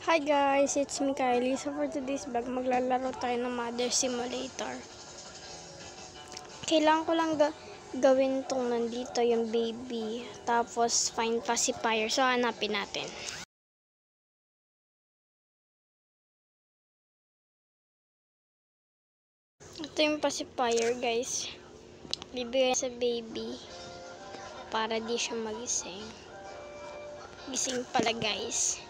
Hi guys, it's me Kylie. So for today's vlog, maglalaro tayo ng Mother Simulator. Kailangan ko lang gawin tong nandito yung baby. Tapos find pacifier. So hanapin natin. Ito yung pacifier guys. Bibigay sa baby para di siya magising. Gising pala guys.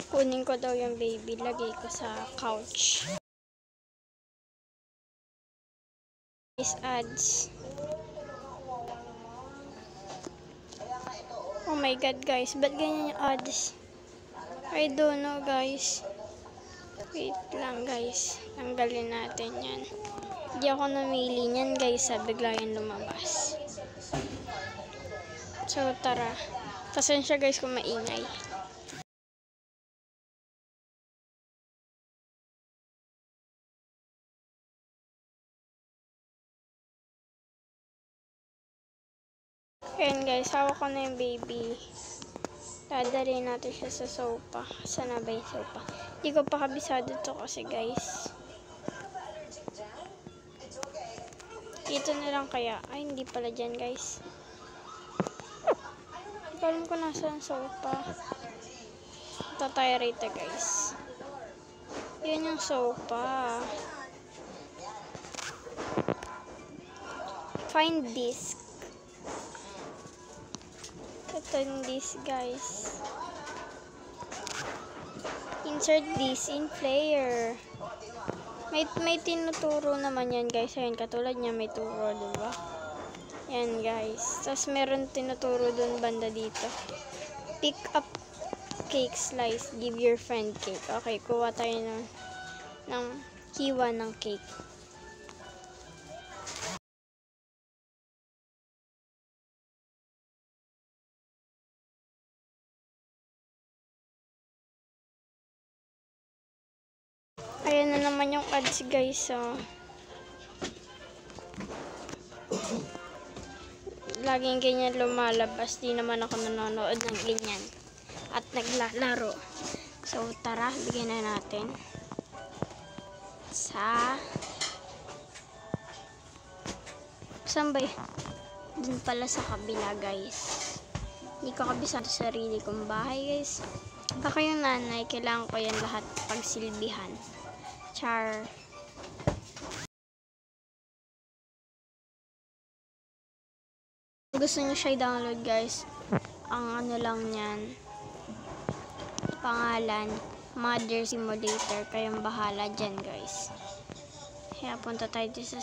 Kunin ko daw yung baby, lagay ko sa couch. These ads. Oh my god guys, ba't ganyan yung ads? I don't know guys. Wait lang guys, tanggalin natin yan. Hindi ako namili niyan guys, bigla yung lumabas. So tara, pasensya guys kung maingay. Ayan guys, hawak ko na yung baby. Dadalhin natin siya sa sofa. Saan na ba yung sofa? Hindi ko pa kabisado to kasi guys. Dito na lang kaya. Ay, hindi pala dyan guys. Hindi ko alam kung nasa ang sofa. Ito tayo rito guys. Yun yung sofa. Find disc. Ito yung disc guys. Insert disc in player. May tinuturo naman yan guys. Ayan, katulad niya may turo, diba? Yan guys. Tapos meron tinuturo dun banda dito. Pick up cake slice. Give your friend cake. Okay, kuha tayo ng kiwa ng cake. Ayan na naman yung ads guys. Laging ganyan lumalabas. Di naman ako nanonood ng ganyan. At naglalaro. So tara, bigyan na natin. Saan ba yun? Dun pala sa kabila guys. Hindi ko kabisado sa sarili kong bahay guys. Ako yung nanay, kailangan ko yan lahat pagsilbihan. Char. Gusto nyo siya i-download guys. Ang ano lang yan. Pangalan. Mother Simulator. Kayong bahala dyan guys. Kaya punta tayo sa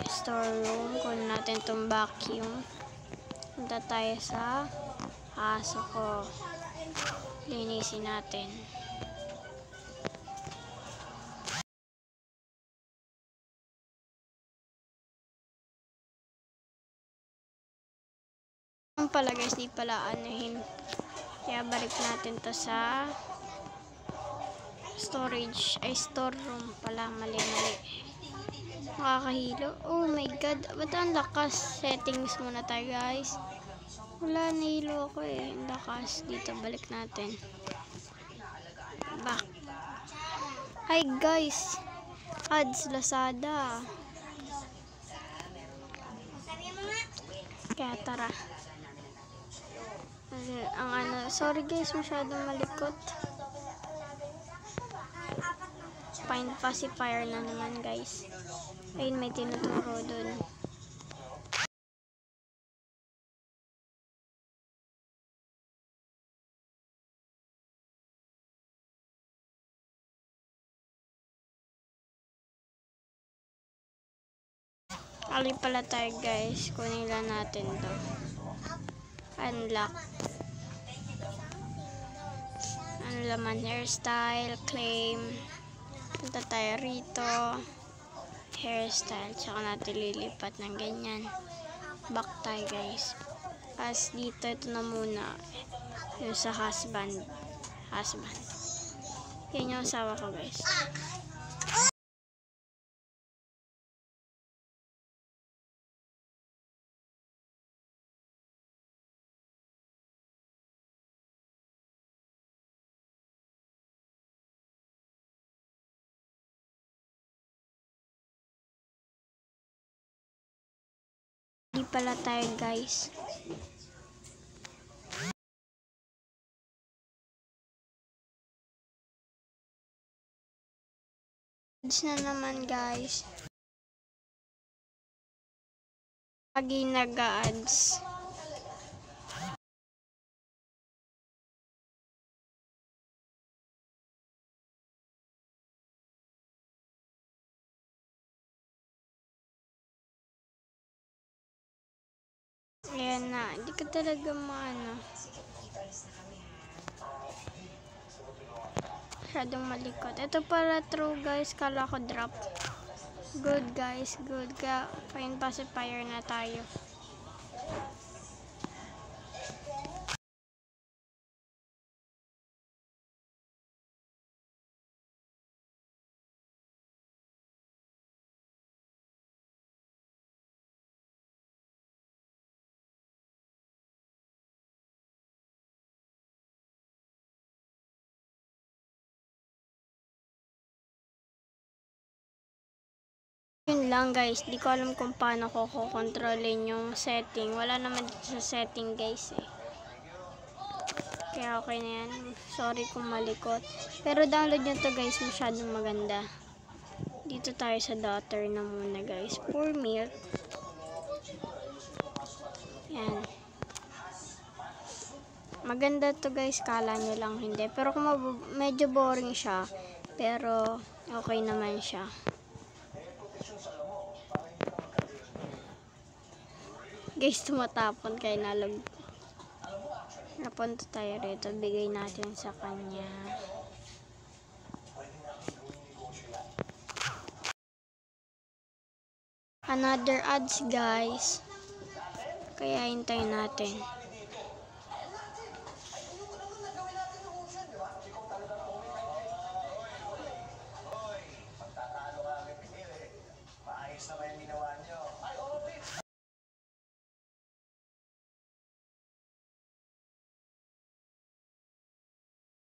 storeroom. Kunin natin itong vacuum. Punta tayo sa aso ko. Linisin natin. Pala guys, di pala anuhin. Kaya balik natin to sa storage, ay storeroom pala, mali. Nakakahilo. Oh my god, ba't ang lakas? Settings muna tayo guys. Wala, nahilo ako eh. Ang lakas. Dito, balik natin. Back. Hi guys, ads Lazada. Kaya tara. Ang sorry guys, masyadong malikot. Find pacifier na naman guys. Ayun, may tinuturo dun. Ali pala tayo guys. Kunin lang natin to. Unlock. Ano laman? Hairstyle, claim. Punta tayo rito. Hairstyle. Tsaka natin lilipat ng ganyan. Back tayo guys. As dito, ito na muna. Yung sa husband. Yan yung asawa ko guys. pala tayo guys. Ads na naman guys. Lagi nag-ads. Ayan na, hindi ka talaga maano. Masyadong malikot. Ito para true guys, kala ko drop. Good guys, good. Kaya fine pacifier na tayo. Yun lang guys, di ko alam kung paano ko kontrolin yung setting. Wala naman dito sa setting guys eh. Kaya okay na yan. Sorry kung malikot. Pero download nyo to guys, masyadong maganda. Dito tayo sa daughter na muna guys. Pour milk. Yan. Maganda to guys, kala nyo lang hindi. Pero kung medyo boring siya, pero okay naman siya. Guys, tumatapon kay nalog. Napunta tayo rito. Bigay natin sa kanya. Another ads guys. Kaya hintayin natin.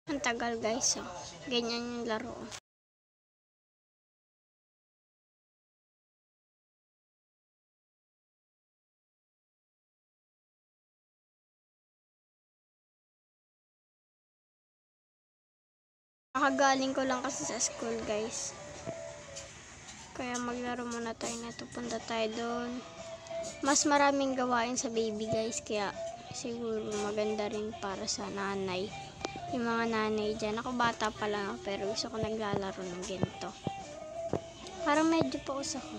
Ang tagal guys, oh. Ganyan yung laro. Nakagaling ko lang kasi sa school guys. Kaya maglaro muna tayo nito. Punta tayo doon. Mas maraming gawain sa baby guys. Kaya siguro maganda rin para sa nanay. Yung mga nanay dyan. Ako bata pa lang ako, pero gusto ko naglalaro ng ganito. Parang medyo paus ako.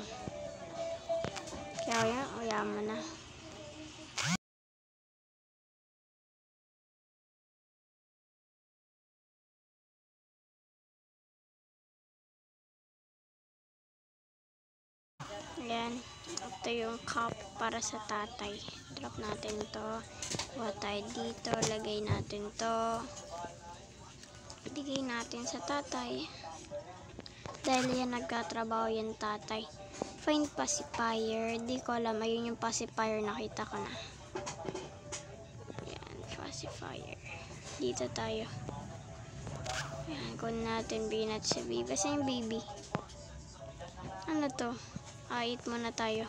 Kaya yan, uyaman na. Ayan. Ito yung cup para sa tatay. Drop natin to. Kuha tayo dito. Lagay natin to. Ibigay natin sa tatay. Dahil yan nagkatrabaho yan tatay. Find pacifier. Di ko alam. Ayun yung pacifier. Nakita ko na. Ayan. Pacifier. Dito tayo. Ayan. Kung natin. Bigyan natin sa baby. Basta yung baby. Ano to? Eat muna tayo.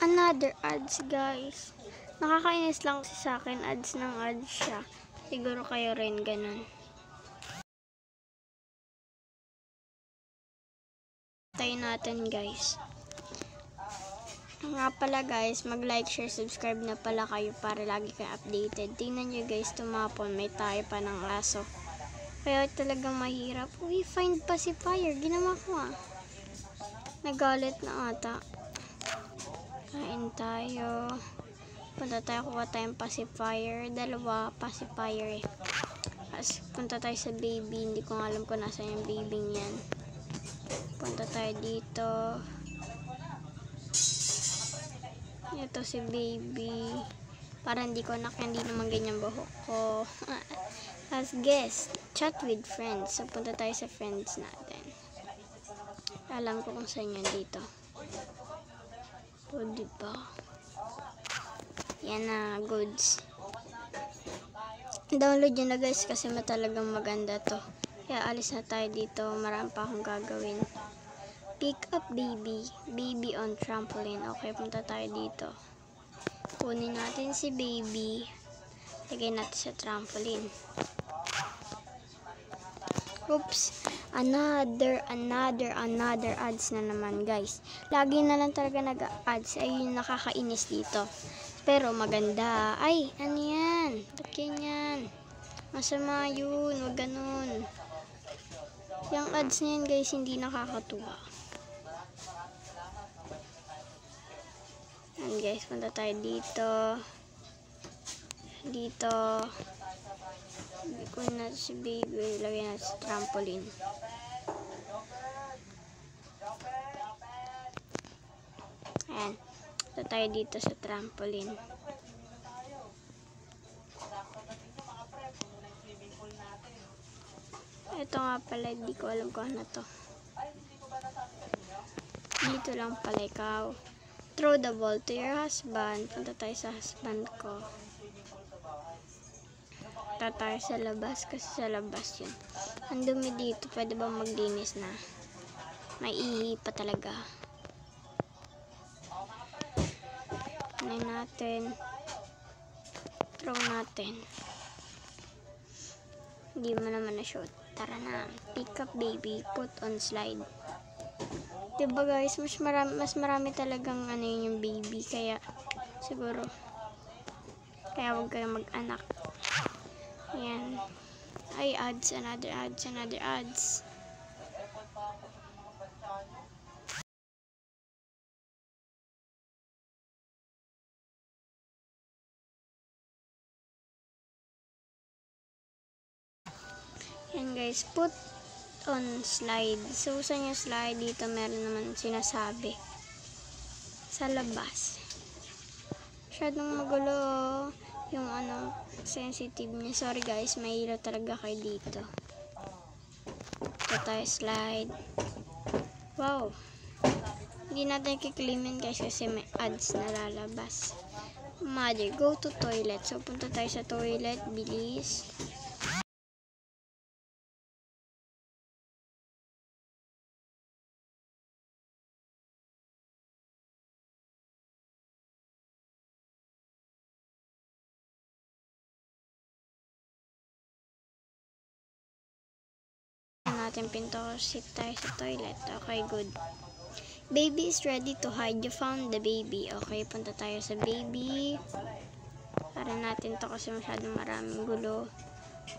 Another ads guys. Nakakainis lang kasi sa akin, ads ng ads siya. Siguro kayo rin ganun. Tayo natin guys. Nga pala guys, mag-like, share, subscribe na pala kayo para lagi kayo updated. Tingnan nyo guys, tumapon. May tayo pa ng aso. Kaya talagang mahirap. Uy, find pacifier. Ginawa ko ah. Nagalit na ata. Kain tayo. Punta tayo, kuha tayong pacifier. Dalawa pacifier eh. As, punta tayo sa baby. Hindi ko alam kung nasa yung baby niyan. Punta tayo dito. Ito si baby. Para hindi ko hindi naman ganyan buhok ko. As guest, chat with friends. So, punta tayo sa friends natin. Alam ko kung saan yan dito. O, diba? Yan na, goods. Download nyo na guys kasi talagang maganda to. Kaya alis na tayo dito. Marami pa akong gagawin. Pick up baby. Baby on trampoline. Okay, punta tayo dito. Kunin natin si baby. Lagay natin sa trampoline. Oops. Another ads na naman, guys. Lagi na lang talaga nag-ads. Ayun, nakakainis dito. Pero maganda. Ay, ano yan? Ba't ganyan? Masama yun. Wag ganun. Yung ads na yan, guys, hindi nakakatuwa. Yan, guys. Punta tayo dito. Dito. Kunin natin si baby. Lagay natin sa trampoline. Ayan. Punta tayo dito sa trampoline. Ito nga pala, di ko alam kung ano to. Dito lang pala ikaw. Throw the ball to your husband. Punta tayo sa husband ko. Punta tayo sa labas kasi sa labas yun. Ang dumi dito. Pwede ba maglinis na? May ihi pa talaga. Kunin natin. Throw natin. Hindi mo naman na-shoot. Tara na. Pick up baby. Put on slide. Diba guys, mas marami talagang ano yun yung baby. Kaya siguro. Kaya huwag kayong mag-anak. Ayan. Ay, ads. Another ads. Yan guys, put on slide. So, saan yung slide? Dito meron naman sinasabi. Sa labas. Masyadong magulo yung ano, sensitive niya. Sorry guys, mahilo talaga kayo dito. Ito tayo slide. Wow. Hindi natin kiklimin guys kasi may ads na lalabas. Mother, go to toilet. So, punta tayo sa toilet. Bilis. Natin pinto, sit tayo sa toilet. Okay, good. Baby is ready to hide. You found the baby. Okay, punta tayo sa baby. Para natin to kasi masyadong maraming gulo.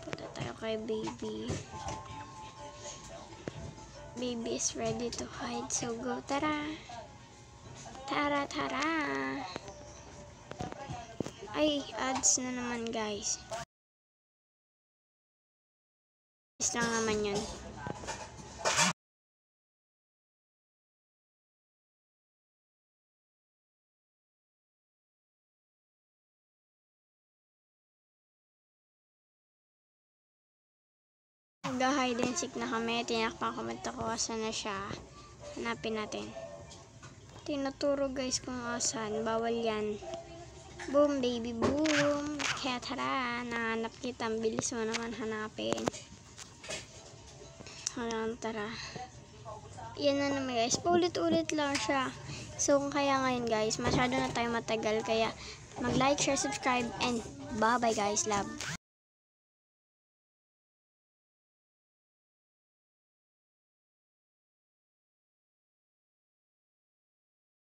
Punta tayo kay baby. Baby is ready to hide. So, go. Tara. Tara. Ay, ads na naman, guys. Is lang naman yun. Mag-hide and seek na kami. Tinakpan ko asan na siya. Hanapin natin. Tinuturo guys kung asan. Bawal yan. Boom, baby, boom. Kaya tara, nahanap kita. Ang bilis mo naman hanapin. Hanggang tara. Yan na naman guys. Paulit-ulit lang siya. So, kaya ngayon guys, masyado na tayo matagal. Kaya mag-like, share, subscribe, and bye-bye guys. Love.